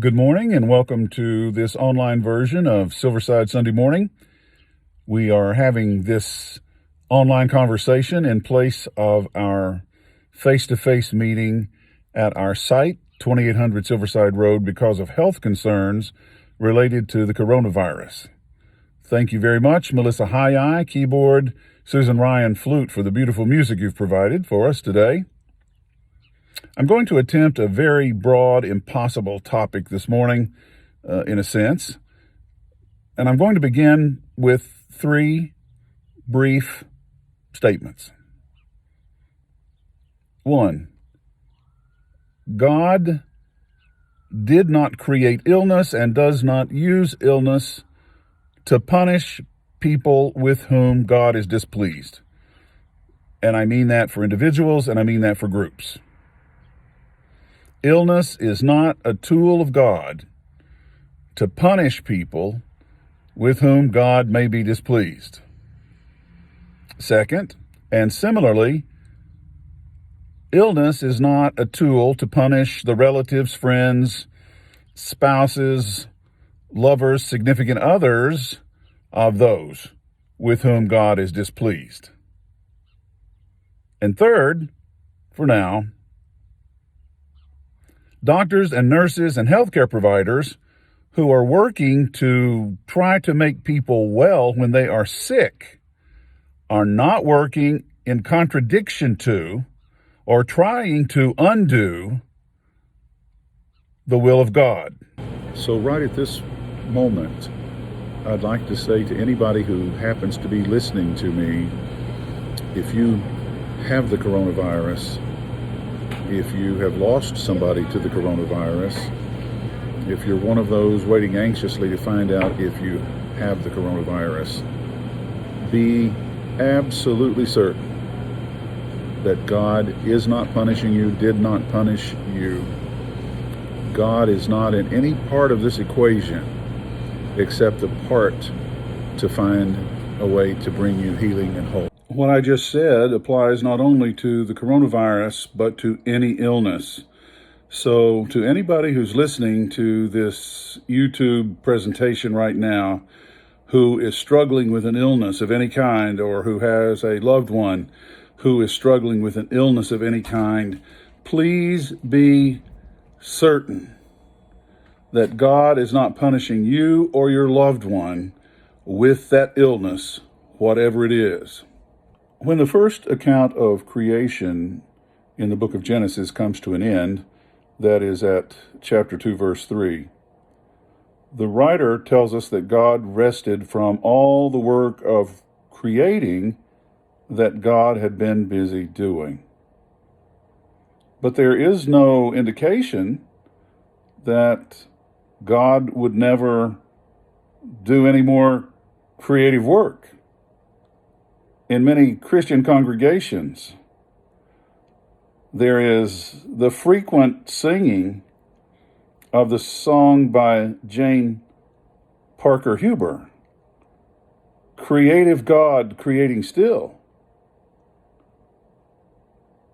Good morning and welcome to this online version of Silverside Sunday Morning. We are having this online conversation in place of our face-to-face meeting at our site, 2800 Silverside Road, because of health concerns related to the coronavirus. Thank you very much, Melissa High-Eye, keyboard, Susan Ryan, flute, for the beautiful music you've provided for us today. I'm going to attempt a very broad, impossible topic this morning, in a sense. And I'm going to begin with three brief statements. One, God did not create illness and does not use illness to punish people with whom God is displeased. And I mean that for individuals, and I mean that for groups. Illness is not a tool of God to punish people with whom God may be displeased. Second, and similarly, illness is not a tool to punish the relatives, friends, spouses, lovers, significant others of those with whom God is displeased. And third, for now, doctors and nurses and healthcare providers who are working to try to make people well when they are sick are not working in contradiction to or trying to undo the will of God. So right at this moment, I'd like to say to anybody who happens to be listening to me, if you have the coronavirus, if you have lost somebody to the coronavirus, if you're one of those waiting anxiously to find out if you have the coronavirus, be absolutely certain that God is not punishing you, did not punish you. God is not in any part of this equation except the part to find a way to bring you healing and hope. What I just said applies not only to the coronavirus, but to any illness. So to anybody who's listening to this YouTube presentation right now, who is struggling with an illness of any kind, or who has a loved one who is struggling with an illness of any kind, please be certain that God is not punishing you or your loved one with that illness, whatever it is. When the first account of creation in the book of Genesis comes to an end, that is at chapter 2, verse 3, the writer tells us that God rested from all the work of creating that God had been busy doing. But there is no indication that God would never do any more creative work. In many Christian congregations, there is the frequent singing of the song by Jane Parker Huber, "Creative God creating still."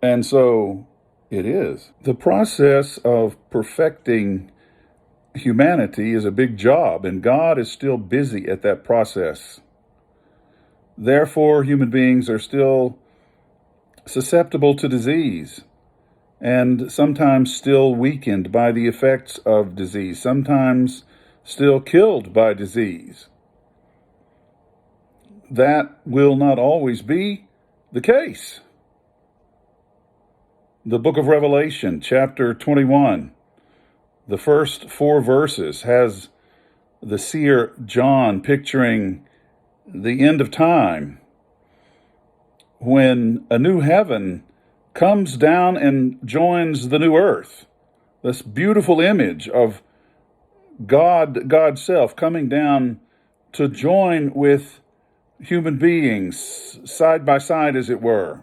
And so it is. The process of perfecting humanity is a big job, and God is still busy at that process. Therefore, human beings are still susceptible to disease and sometimes still weakened by the effects of disease, sometimes still killed by disease. That will not always be the case. The book of Revelation, chapter 21, the first 4 verses has the seer John picturing the end of time, when a new heaven comes down and joins the new earth. This beautiful image of God's self coming down to join with human beings, side by side, as it were,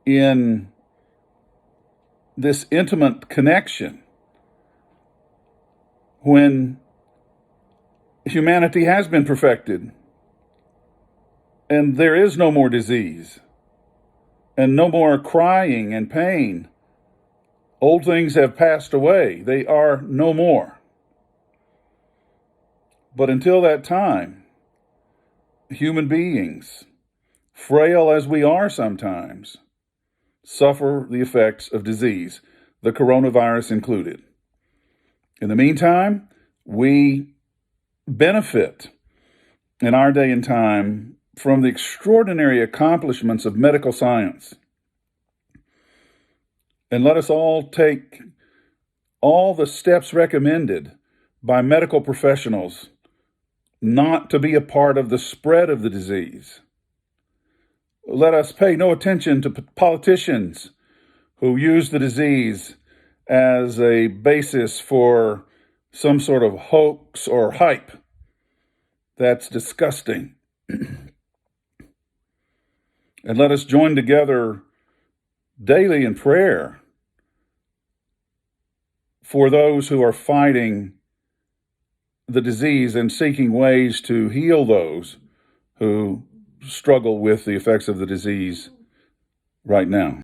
in this intimate connection, when humanity has been perfected and there is no more disease and no more crying and pain Old things have passed away. They are no more. But until that time, human beings, frail as we are sometimes, suffer the effects of disease, the coronavirus included. In the meantime, we benefit in our day and time from the extraordinary accomplishments of medical science. And let us all take all the steps recommended by medical professionals not to be a part of the spread of the disease. Let us pay no attention to politicians who use the disease as a basis for some sort of hoax or hype. That's disgusting. And let us join together daily in prayer for those who are fighting the disease and seeking ways to heal those who struggle with the effects of the disease right now.